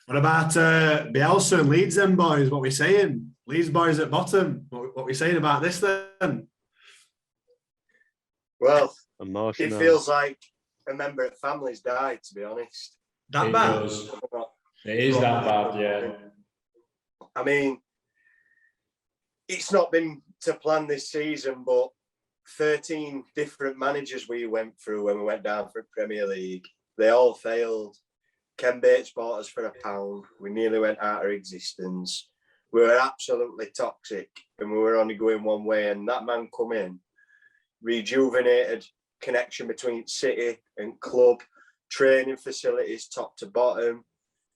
What about Bielsa and Leeds then, boys? What we saying? Leeds boys at bottom. What we saying about this then? Well, Emotional. it feels like a member of the family's died, to be honest. That bad? Does. It is that bad, yeah. I mean, it's not been to plan this season, but 13 different managers we went through when we went down for Premier League. They all failed. Ken Bates bought us for £1. We nearly went out of existence. We were absolutely toxic and we were only going one way. And that man come in, rejuvenated connection between city and club, training facilities top to bottom.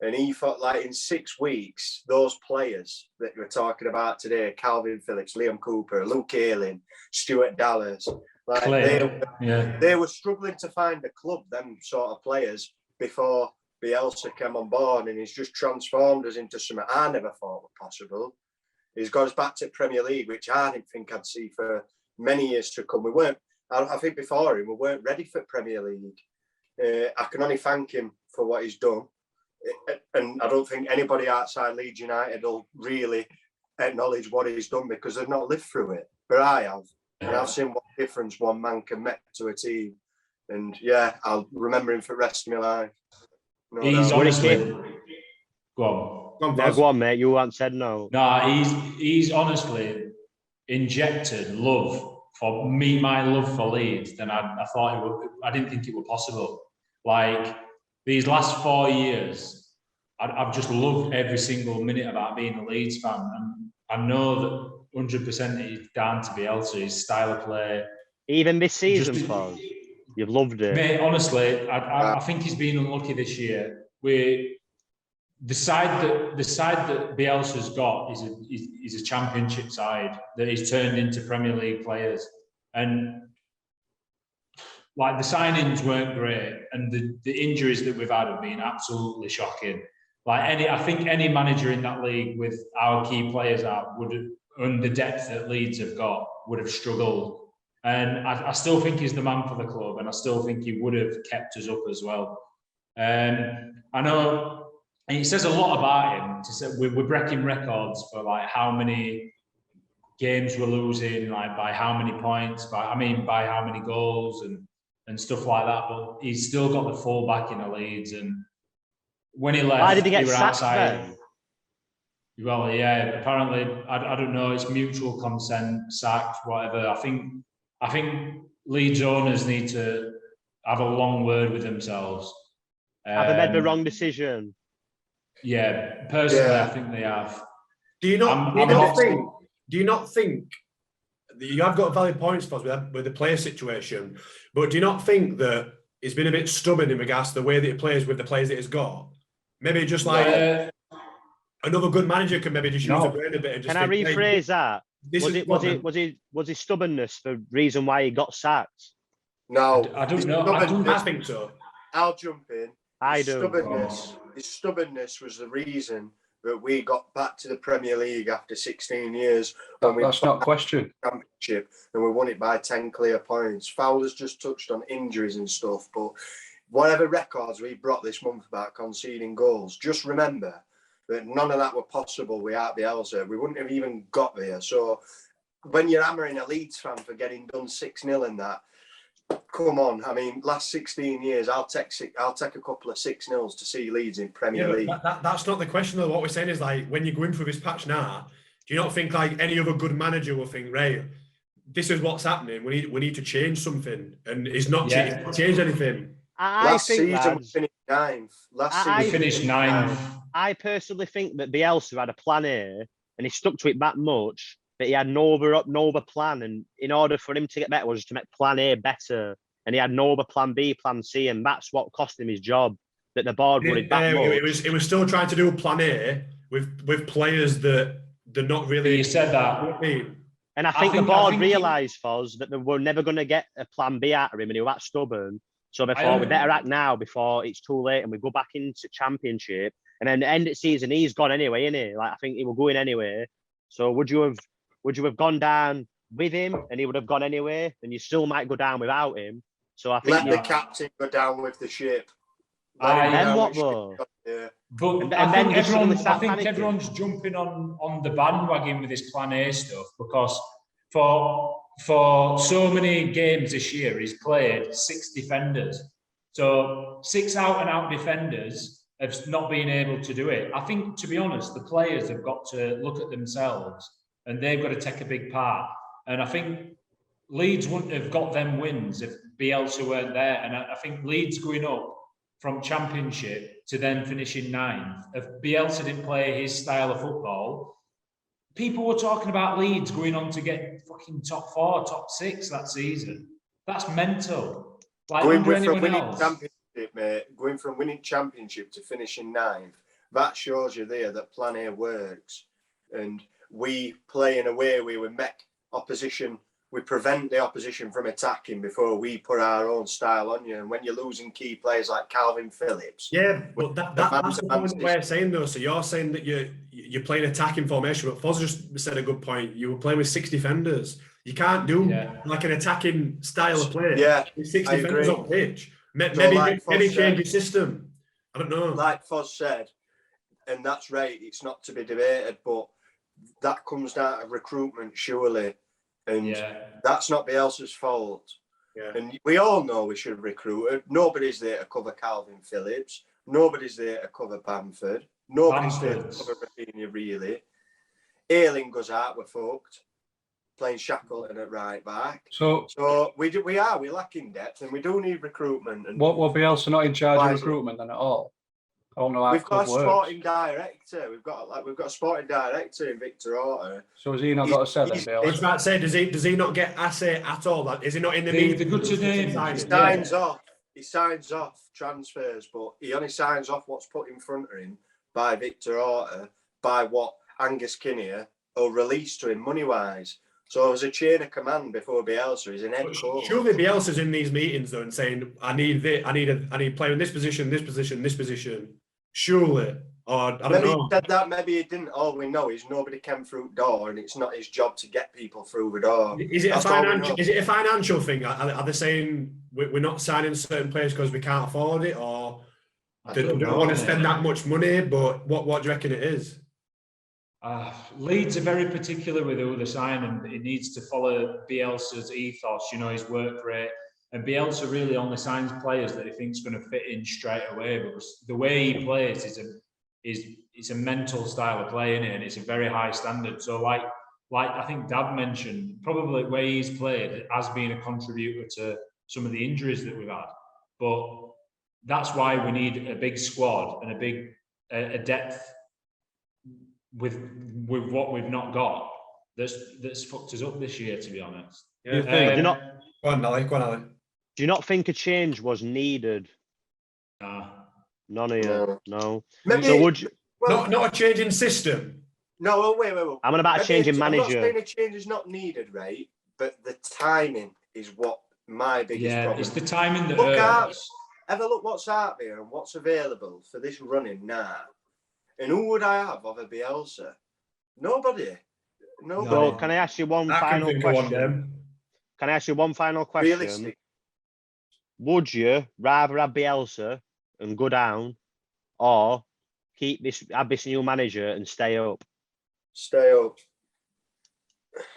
And he thought, like, in 6 weeks, those players that we're talking about today, Calvin Phillips, Liam Cooper, Luke Ayling, Stuart Dallas, like they were struggling to find a club, them sort of players, before Bielsa came on board, and he's just transformed us into something I never thought were possible. He's got us back to Premier League, which I didn't think I'd see for many years to come. I think before him, we weren't ready for Premier League. I can only thank him for what he's done. And I don't think anybody outside Leeds United will really acknowledge what he's done because they've not lived through it. But I have. And I've seen what difference one man can make to a team. And yeah, I'll remember him for the rest of my life. He's honestly... Go on. Go on, mate. You haven't said no. No, he's honestly injected love for me, my love for Leeds. Then I thought I didn't think it was possible. Like, these last 4 years, I've just loved every single minute about being a Leeds fan. And I know that 100% it's down to Bielsa, his style of play. Even this season, Paul, you've loved it. Mate, honestly, I think he's been unlucky this year. The side that Bielsa's got is a championship side that he's turned into Premier League players. And like, the signings weren't great, and the injuries that we've had have been absolutely shocking. Like, I think any manager in that league with our key players out and the depth that Leeds have got would have struggled. And I still think he's the man for the club, and I still think he would have kept us up as well. I know, and it says a lot about him. To say we're breaking records for like how many games we're losing, like by how many points, by how many goals and stuff like that, but he's still got the full backing of Leeds. And when he left, why did he get we were sacked outside. then? Well, yeah, apparently, I don't know, it's mutual consent, sacked, whatever. I think Leeds owners need to have a long word with themselves. Have they made the wrong decision? Yeah, personally, I think they have. Do you not think you have got valid points for us with the player situation, but do you not think that he's been a bit stubborn in regards to the way that he plays with the players that he's got? Maybe just like another good manager can maybe just use the brain a bit. And just can I rephrase that? Was his stubbornness the reason why he got sacked? No, I don't know. I think so. I'll jump in. I do. His stubbornness was the reason that we got back to the Premier League after 16 years. That's not a question. Championship, and we won it by 10 clear points. Fowler's just touched on injuries and stuff, but whatever records we brought this month about conceding goals, just remember that none of that were possible without Bielsa. We wouldn't have even got there. So when you're hammering a Leeds fan for getting done 6-0 in that, come on. I mean, last 16 years, I'll take a couple of 6-0s to see Leeds in Premier League. That's not the question, though. What we're saying is, like, when you're going through this patch now, do you not think like any other good manager will think, right, this is what's happening, we need to change something, and he's not changed anything. Last season we finished ninth. We finished ninth. I personally think that Bielsa had a plan A, and he stuck to it that much, but he had no other plan, and in order for him to get better was to make plan A better, and he had no other plan B, plan C, and that's what cost him his job, that the board wanted that much. It was still trying to do plan A with players that they're not really... You said that. And I think the board realised, Foz, that they were never going to get a plan B out of him, and he was that stubborn. So therefore, we better act now before it's too late and we go back into Championship. And then the end of the season, he's gone anyway, isn't he? Like, I think he was going anyway. So would you have gone down with him and he would have gone anyway? And you still might go down without him. So I think let the captain go down with the ship. Then what though? But And then just suddenly I start think panicking. everyone's jumping on the bandwagon with this Plan A stuff because for so many games this year, he's played 6 defenders. So 6 out-and-out defenders have not been able to do it. I think, to be honest, the players have got to look at themselves and they've got to take a big part. And I think Leeds wouldn't have got them wins if Bielsa weren't there. And I think Leeds going up from Championship to then finishing 9th, if Bielsa didn't play his style of football, people were talking about Leeds going on to get fucking top 4, top 6 that season. That's mental. Like Going under from anyone winning else. championship, mate, going from winning championship to finishing 9th, that shows you there that Plan A works. And we play in a way where we make opposition, we prevent the opposition from attacking before we put our own style on you. And when you're losing key players like Calvin Phillips, Yeah, but that's the point we're saying though. So you're saying that you're playing attacking formation, but Foz just said a good point. You were playing with 6 defenders. You can't do like an attacking style of play. Yeah, with 6 I defenders agree. on pitch. Maybe like Foz change said- your system. I don't know. like Foz said, and that's right, it's not to be debated, but that comes down to recruitment, surely. And that's not Bielsa's fault. Yeah. And we all know we should have recruited. Nobody's there to cover Calvin Phillips. Nobody's there to cover Bamford. Nobody's there to cover Rafinha, really. Ayling goes out, we're fucked. Playing Shackleton at right back. So we're lacking depth and we do need recruitment. And what will Bielsa not in charge of recruitment then at all? I don't know how we've got a works. sporting director. We've got a sporting director in Victor Orta. So has he not got a say then, I was Bielsa? about to say, does he not get a say at all? Is he not in the meeting? The good to name. He signs off transfers, but he only signs off what's put in front of him by Victor Orta, by what Angus Kinnear will release to him money-wise. So there's a chain of command before Bielsa. He's an head coach. Surely Bielsa's in these meetings though and saying, I need player in this position, this position, this position. Surely. Or I don't Maybe know. he said that, maybe he didn't. All we know is nobody came through the door and it's not his job to get people through the door. Is it a financial thing? Are they saying we're not signing certain players because we can't afford it, or they don't want to spend that much money? But what do you reckon it is? Leeds are very particular with who they sign, and it needs to follow Bielsa's ethos, his work rate. And Bielsa really only signs players that he thinks going to fit in straight away, because the way he plays is a mental style of play, innit? And it's a very high standard. So like I think Dad mentioned, probably the way he's played has been a contributor to some of the injuries that we've had. But that's why we need a big squad and a depth with what we've not got. That's fucked us up this year, to be honest. Yeah. Do Go on, Ali. you not think a change was needed? None of you. No. Maybe, So would you? Well, Not a change in system. No, wait. I'm on about a change in manager. I'm not saying a change is not needed, right? But the timing is what my biggest problem. It's the timing that hurts. Have a look what's out there and what's available for this running now. And who would I have of a Bielsa? Nobody. So can I ask you one final question? Can I ask you one final question? Realistic. Would you rather have Bielsa and go down, or have this new manager and stay up? Stay up.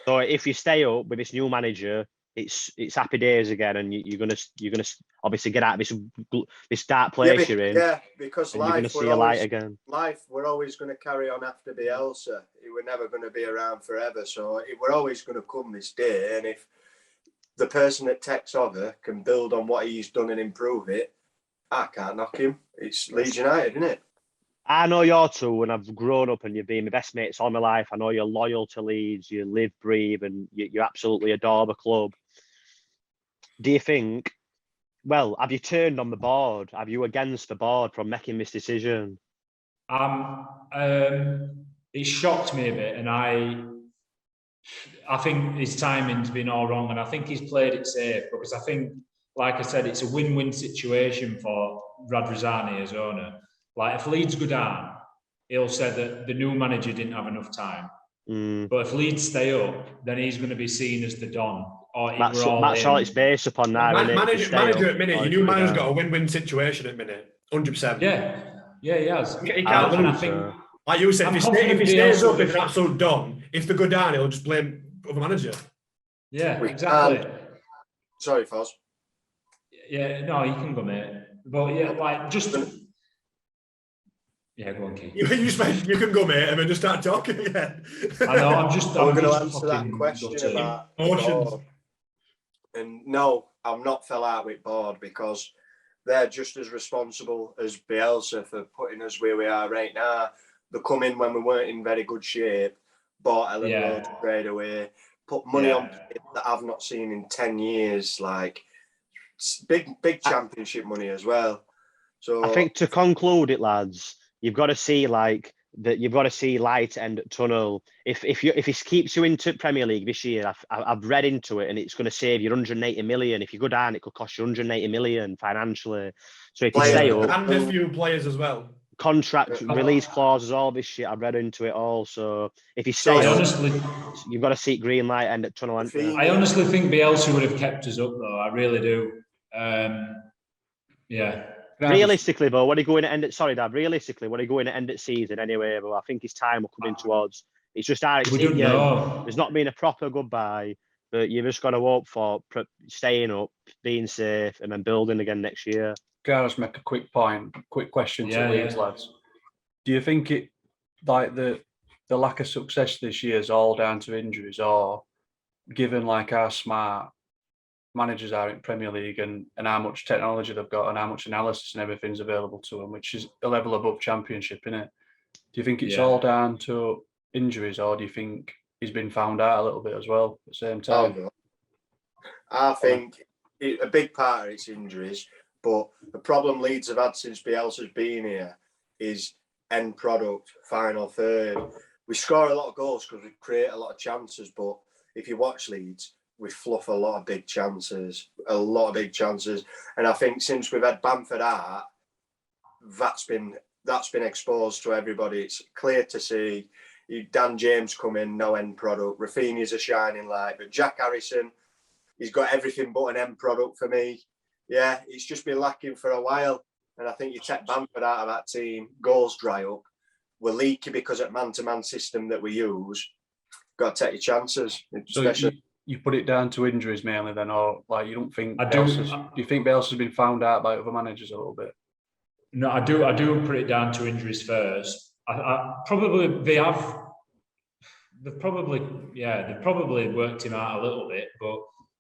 So if you stay up with this new manager, it's happy days again, and you're gonna obviously get out of this dark place you're in. Yeah, because you're gonna see a light again. We're always going to carry on after Bielsa. We're never going to be around forever, so we're always going to come this day. And if the person that takes over can build on what he's done and improve it, I can't knock him. It's Leeds United, isn't it? I know you're two, and I've grown up and you've been my best mates all my life. I know you're loyal to Leeds, you live, breathe, and you absolutely adore the club. Do you think, have you turned on the board? Have you against the board from making this decision? It shocked me a bit, and I think his timing's been all wrong, and I think he's played it safe, because I think, like I said, it's a win-win situation for Radrizzani as owner. Like, if Leeds go down, he'll say that the new manager didn't have enough time. But if Leeds stay up, then he's going to be seen as the Don. That's all it's based upon now. Manager at minute, your new manager's got a win-win situation at minute, 100%. Yeah. Yeah, he has. He can't I lose. think I think so. Like you said, I'm if confident he stays Bielsa up, would it's an absolute done. If they go down, he'll just blame other manager. yeah, We exactly. Sorry, Foz. Yeah, no, you can go, mate. But yeah, like just yeah, go on, Keith. You just went, you can go, mate, and then just start talking again. I know. I'm I'm just going to answer fucking that question gutted. about the Emotions. board. And no, I'm not fell out with board because they're just as responsible as Bielsa for putting us where we are right now. They come in when we weren't in very good shape, bought Ellen Road straight away, put money on that I've not seen in 10 years, like big championship money as well. So I think to conclude it, lads, you've got to see like that. You've got to see light end of tunnel. If he keeps you into Premier League this year, I've read into it, and it's going to save you 180 million. If you go down, it could cost you 180 million financially. So if you stay up, and a few players as well. Contract release clauses, all this shit. I've read into it all. So if you stay up, you've got to see green light end of tunnel. I honestly think Bielsa would have kept us up, though. I really do. Yeah. Realistically, though, when he going to end it, sorry, Dad. Realistically, when he going to end it season anyway, but I think his time will come in towards. It's just how it's there's not been a proper goodbye, but you've just got to hope for staying up, being safe, and then building again next year. Can I just make a quick question to Leeds lads? Do you think it like the lack of success this year is all down to injuries, or given like how smart managers are in Premier League and how much technology they've got and how much analysis and everything's available to them, which is a level above Championship, innit? Do you think it's all down to injuries, or do you think he's been found out a little bit as well at the same time? Oh, no. I think a big part of it's injuries, but the problem Leeds have had since Bielsa's been here is end product, final third. We score a lot of goals because we create a lot of chances, but if you watch Leeds, we fluff a lot of big chances, and I think since we've had Bamford out, that's been exposed to everybody. It's clear to see. Dan James come in, no end product. Rafinha's a shining light, but Jack Harrison, he's got everything but an end product for me. Yeah, it's just been lacking for a while, and I think you take Bamford out of that team, goals dry up. We're leaky because of man-to-man system that we use. Got to take your chances, especially. You put it down to injuries mainly then, or like you don't think do you think Bielsa's been found out by other managers a little bit? No, I do put it down to injuries first. They've probably worked him out a little bit, but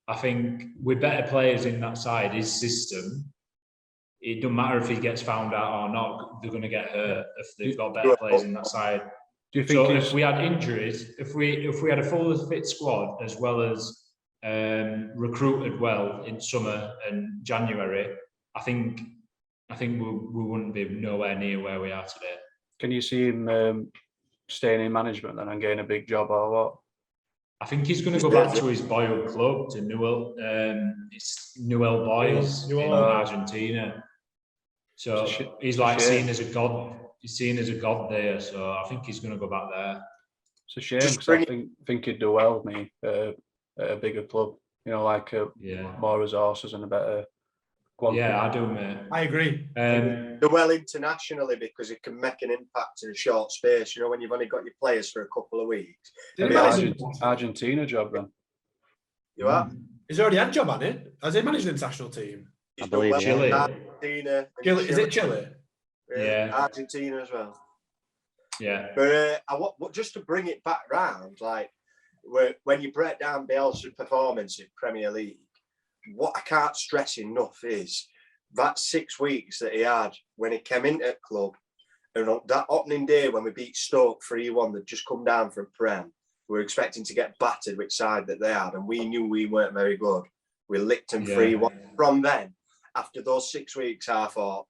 I think with better players in that side, his system, it doesn't matter if he gets found out or not, they're going to get hurt if they've got better players in that side. Do you think if we had injuries, if we had a fully fit squad as well as recruited well in summer and January, I think we wouldn't be nowhere near where we are today. Can you see him staying in management then and getting a big job or what? I think he's going to go back to his boyhood club, to Newell. It's Newell Boys in Argentina. So he's like seen as a god. He's seen as a god there. So I think he's going to go back there. It's a shame because I think he'd do well, me, at a bigger club. You know, like more resources and a better quality. Yeah, I do, mate. I agree. Do well internationally because it can make an impact in a short space. You know, when you've only got your players for a couple of weeks. Argentina job then. You are. He's already had a job, hasn't he? Has he managed the international team? He's I believe done well Chile. in Argentina. Is it Chile? Yeah. Argentina as well. Yeah. But just to bring it back round, like when you break down Bielsa's performance in Premier League, what I can't stress enough is that 6 weeks that he had when he came into the club, and on that opening day when we beat Stoke 3-1, they'd just come down from Prem. We were expecting to get battered which side that they had, and we knew we weren't very good. We licked them 3-1. From then, after those 6 weeks, I thought,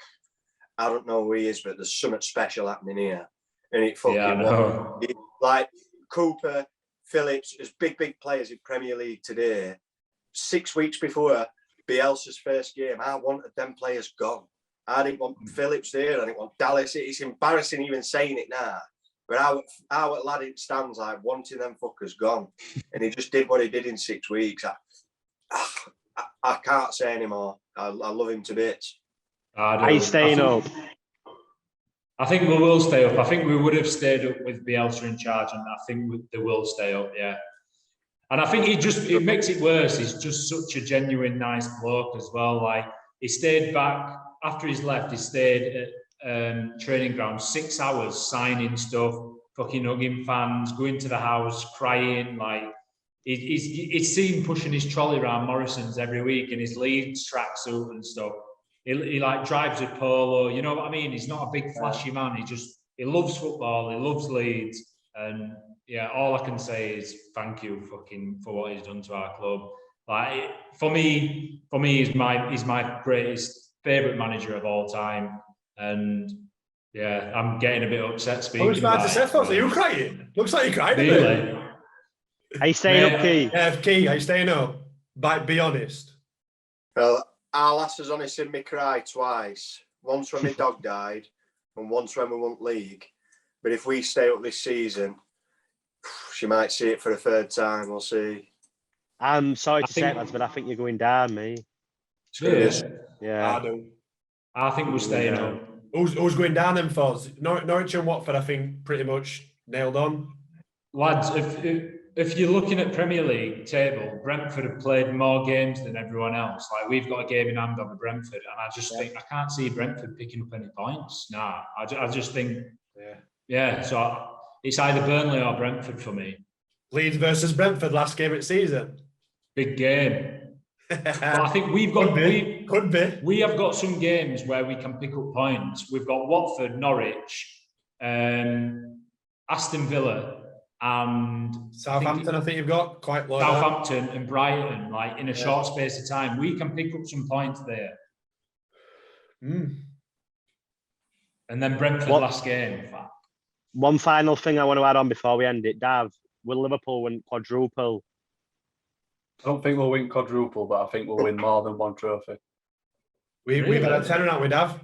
I don't know who he is, but there's something special happening here. And it fucking was. Like Cooper, Phillips, as big players in Premier League today. 6 weeks before Bielsa's first game, I wanted them players gone. I didn't want Phillips there. I didn't want Dallas. It's embarrassing even saying it now. But our lad in stands like wanting them fuckers gone. And he just did what he did in 6 weeks. I can't say anymore. I love him to bits. Are you staying up? I think we will stay up. I think we would have stayed up with Bielsa in charge, and I think they will stay up. Yeah, and I think it makes it worse. He's just such a genuine nice bloke as well. Like he stayed back after he's left. He stayed at training ground 6 hours signing stuff, fucking hugging fans, going to the house, crying. Like he's seen pushing his trolley around Morrison's every week in his Leeds tracksuit and stuff. He like drives a polo, you know what I mean? He's not a big flashy man. He loves football. He loves Leeds, and yeah, all I can say is thank you, fucking, for what he's done to our club. Like for me, he's my greatest favourite manager of all time, and yeah, I'm getting a bit upset speaking. I was about to say, are you crying? Looks like you're crying. Really? Are you staying up, Key? Yeah, Key, are you staying up? Be honest. Well, our lass has only seen me cry twice. Once when my dog died, and once when we won league. But if we stay up this season, she might see it for a third time. We'll see. I'm sorry to say it, lads, but I think you're going down, me. Yeah. I think we're staying up. Who's going down then, Foz? Norwich and Watford, I think, pretty much nailed on. Lads, if you're looking at Premier League table, Brentford have played more games than everyone else. Like we've got a game in hand over Brentford, and I just think I can't see Brentford picking up any points. Nah, I just think, yeah. So it's either Burnley or Brentford for me. Leeds versus Brentford, last game of the season. Big game. But I think we have got some games where we can pick up points. We've got Watford, Norwich, Aston Villa, and Southampton. I think you've got quite low. Southampton and Brighton, like in a short space of time. We can pick up some points there. And then Brentford last game. In fact. One final thing I want to add on before we end it, Dav. Will Liverpool win quadruple? I don't think we'll win quadruple, but I think we'll win more than one trophy. We've had a tenner out with Dav.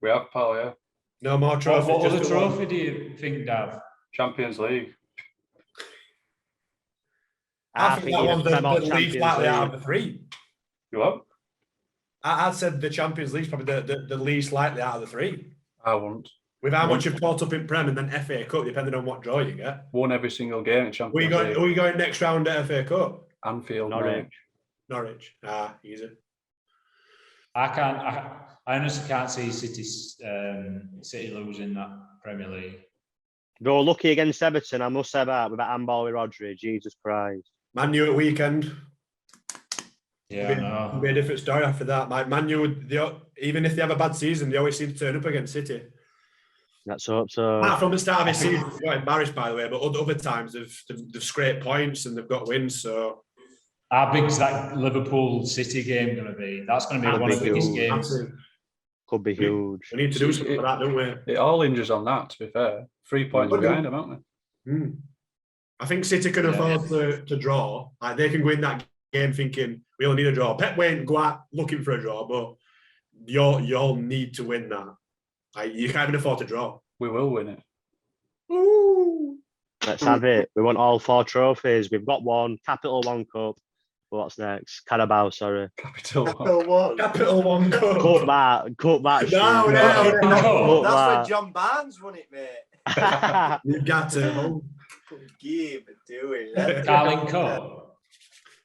We have, pal, yeah. No more trophies. What other trophy do you think, Dav? Champions League. I think that one's the least likely out of the three. You what? I said the Champions League's probably the least likely out of the three. I won't. With how much you've caught up in Prem and then FA Cup, depending on what draw you get. Won every single game in Champions League. Are we going next round at FA Cup? Anfield, Norwich. Easy. I honestly can't see City losing that Premier League. They were lucky against Everton, I must say that, with that handball with Rodri. Jesus Christ. Man U at weekend. Yeah, I know. It'll be a different story after that. Man U, even if they have a bad season, they always seem to turn up against City. Let's hope so. Apart from the start of his season, they got embarrassed, by the way, but other times they've scraped points and they've got wins. So, how big is that Liverpool City game going to be? That's going to be one of the biggest games. Could be huge. We need to do something for that, don't we? It all hinges on that, to be fair. 3 points behind them, aren't they? I think City can afford to draw. Like they can go in that game thinking we only need a draw. Pep won't go out looking for a draw, but you all need to win that. Like you can't even afford to draw. We will win it. Ooh. Let's have it. We want all 4 trophies. We've got one. Capital One Cup. What's next? Carabao, sorry. Capital One Cup. Cup match. No. That's Cup when John Barnes won it, mate. You've got to. Keep doing Carling Cup.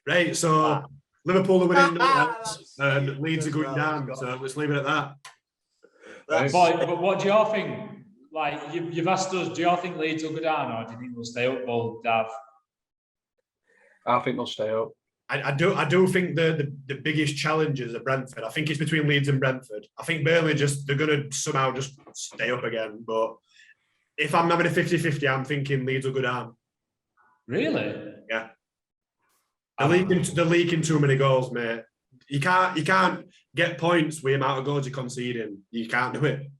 Right, so Liverpool are winning and Leeds are going down. So let's leave it at that. But what do you all think? Like you've asked us, do you all think Leeds will go down, or do you think they'll stay up? Well, Dav, I think they'll stay up. I do think the biggest challenges are Brentford. I think it's between Leeds and Brentford. I think Burnley they're going to somehow just stay up again. But if I'm having a 50-50, I'm thinking Leeds will go down. Really? Yeah. They're leaking too many goals, mate. You can't get points with the amount of goals you're conceding. You can't do it.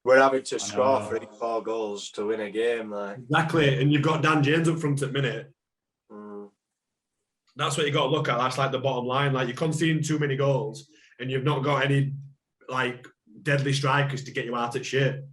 We're having to score 3-4 goals to win a game. Like. Exactly. And you've got Dan James up front at the minute. That's what you got to look at. That's like the bottom line. Like you're conceding too many goals and you've not got any like deadly strikers to get you out of shit.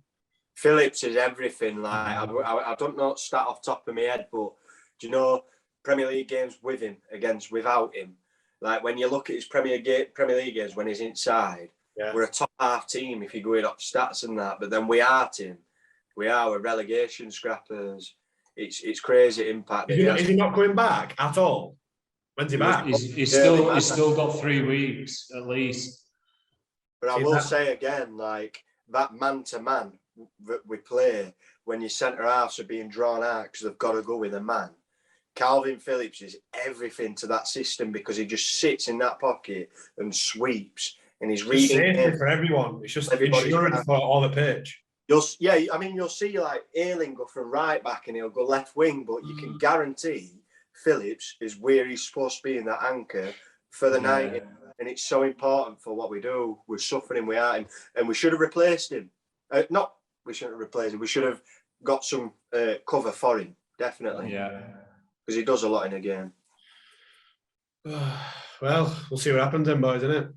Phillips is everything. Like I don't know stat off top of my head, but do you know Premier League games without him? Like when you look at his Premier League games when he's inside, Yeah. We're a top half team if you're going off stats and that, but then we are we're relegation scrappers. It's crazy impact. Is he not coming back at all? When's he back? He's still got 3 weeks at least. But I will say again, like that man to man that we play when your centre halves are being drawn out because they've got to go with a man. Calvin Phillips is everything to that system because he just sits in that pocket and sweeps, and he's reading for everyone. It's just Everybody's insurance for all the pitch. You'll see like Ayling go from right back and he'll go left wing, but you can guarantee Phillips is where he's supposed to be in that anchor for the 90. And it's so important for what we do. We're suffering without him, and we should have replaced him. We shouldn't have replaced him. We should have got some cover for him, definitely. Yeah. Because he does a lot in a game. Well, we'll see what happens then, boys, isn't it?